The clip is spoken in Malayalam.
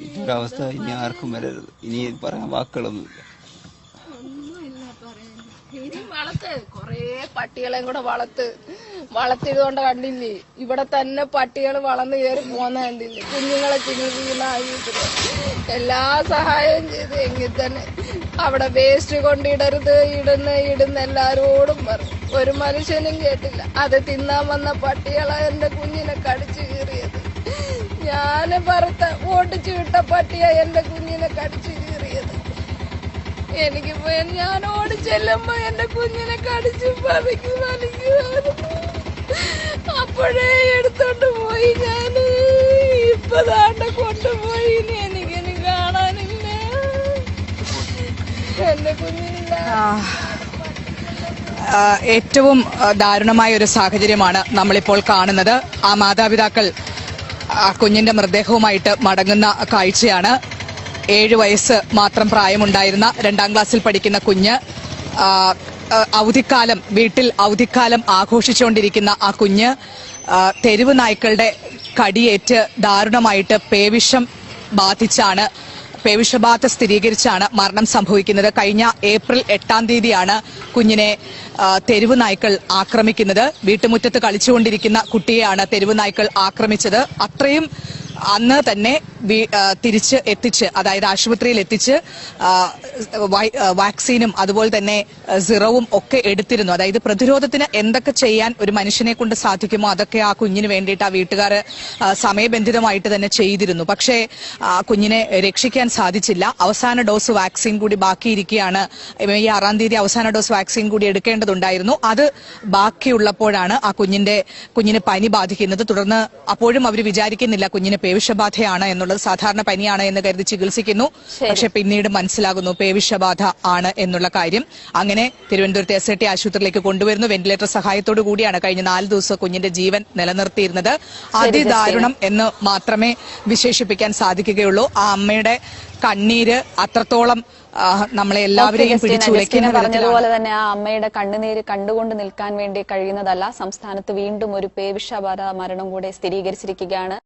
ഇതൊരവസ്ഥ ഇനി ആർക്കും വരരുത്. ഇനി പറയാൻ വാക്കുകളൊന്നുമില്ല. ഇനി കൊറേ പട്ടികളെയും കൂടെ വളർത്തിയതുകൊണ്ട് കണ്ടില്ലേ, ഇവിടെ തന്നെ പട്ടികൾ വളർന്നു കയറി പോന്ന കണ്ടില്ലേ, കുഞ്ഞുങ്ങളെ ചികിത്സിക്കുന്ന എല്ലാ സഹായവും ചെയ്ത് എങ്കിൽ തന്നെ അവിടെ വേസ്റ്റ് കൊണ്ടിടരുത്, ഇടുന്ന എല്ലാരോടും പറഞ്ഞു. ഒരു മനുഷ്യനും കേട്ടില്ല. അത് തിന്നാൻ വന്ന പട്ടികളെ എന്റെ കുഞ്ഞിനെ കടിച്ചു കീറിയത്. ഞാന് ഓട്ടിച്ചു വിട്ട പട്ടിയാ എന്റെ കുഞ്ഞിനെ കടിച്ചു കീറിയത്. എനിക്കിപ്പോ ഞാൻ ഓടിച്ചെല്ലുമ്പോ എന്റെ കുഞ്ഞിനെ കടിച്ചു വലിക്കുമായിരുന്നു. അപ്പോഴേ എടുത്തോണ്ട് പോയി. ഞാന് ഇപ്പൊ താണ്ട കൊണ്ടുപോയി. ഇനി കാണാനില്ല എന്റെ കുഞ്ഞിനില്ല. ഏറ്റവും ദാരുണമായ ഒരു സാഹചര്യമാണ് നമ്മളിപ്പോൾ കാണുന്നത്. ആ മാതാപിതാക്കൾ കുഞ്ഞിന്റെ മൃതദേഹവുമായിട്ട് മടങ്ങുന്ന കാഴ്ചയാണ്. 7 വയസ്സ് മാത്രം പ്രായമുണ്ടായിരുന്ന 2ാം ക്ലാസ്സിൽ പഠിക്കുന്ന കുഞ്ഞ്, വീട്ടിൽ അവധിക്കാലം ആഘോഷിച്ചുകൊണ്ടിരിക്കുന്ന ആ കുഞ്ഞ് തെരുവ് നായ്ക്കളുടെ കടിയേറ്റ് ദാരുണമായിട്ട് പേവിഷബാധ സ്ഥിരീകരിച്ചാണ് മരണം സംഭവിക്കുന്നത്. കഴിഞ്ഞ ഏപ്രിൽ 8-ാം തീയതിയാണ് കുഞ്ഞിനെ തെരുവ് നായ്ക്കൾ ആക്രമിക്കുന്നത്. വീട്ടുമുറ്റത്ത് കളിച്ചുകൊണ്ടിരിക്കുന്ന കുട്ടിയെയാണ് തെരുവ് നായ്ക്കൾ ആക്രമിച്ചത്. അത്രയും അന്ന് തന്നെ തിരിച്ച് എത്തിച്ച്, അതായത് ആശുപത്രിയിൽ എത്തിച്ച് വാക്സിനും അതുപോലെ തന്നെ സിറവും ഒക്കെ എടുത്തിരുന്നു. അതായത് പ്രതിരോധത്തിന് എന്തൊക്കെ ചെയ്യാൻ ഒരു മനുഷ്യനെ കൊണ്ട് സാധിക്കുമോ അതൊക്കെ ആ കുഞ്ഞിന് വേണ്ടിയിട്ട് ആ വീട്ടുകാർ സമയബന്ധിതമായിട്ട് തന്നെ ചെയ്തിരുന്നു. പക്ഷേ കുഞ്ഞിനെ രക്ഷിക്കാൻ സാധിച്ചില്ല. അവസാന ഡോസ് വാക്സിൻ കൂടി ബാക്കിയിരിക്കുകയാണ്. മെയ് 6-ാം തീയതി അവസാന ഡോസ് വാക്സിൻ കൂടി എടുക്കേണ്ടതുണ്ടായിരുന്നു. അത് ബാക്കിയുള്ളപ്പോഴാണ് ആ കുഞ്ഞിന് പനി ബാധിക്കുന്നത്. തുടർന്ന് അപ്പോഴും അവർ വിചാരിക്കുന്നില്ല കുഞ്ഞിന് പേവിഷബാധയാണ് എന്നുള്ളത്. സാധാരണ പനിയാണ് എന്ന് കരുതി ചികിത്സിക്കുന്നു. പക്ഷെ പിന്നീട് മനസ്സിലാകുന്നു പേവിഷബാധ ആണ് എന്നുള്ള കാര്യം. അങ്ങനെ തിരുവനന്തപുരത്തെ SAT ആശുപത്രിയിലേക്ക് കൊണ്ടുവരുന്നു. വെന്റിലേറ്റർ സഹായത്തോടു കൂടിയാണ് കഴിഞ്ഞ 4 ദിവസം കുഞ്ഞിന്റെ ജീവൻ നിലനിർത്തിയിരുന്നത്. അതിദാരുണം എന്ന് മാത്രമേ വിശേഷിപ്പിക്കാൻ സാധിക്കുകയുള്ളൂ. ആ അമ്മയുടെ കണ്ണീര് അത്രത്തോളം നമ്മളെ എല്ലാവരെയും പിടിച്ചുലയ്ക്കുന്ന പറഞ്ഞതുപോലെ തന്നെ ആ അമ്മയുടെ കണ്ണുനീര് കണ്ടുകൊണ്ട് നിൽക്കാൻ വേണ്ടി കഴിയുന്നതല്ല. സംസ്ഥാനത്ത് വീണ്ടും ഒരു പേവിഷബാധ മരണം കൂടെ സ്ഥിരീകരിച്ചിരിക്കുകയാണ്.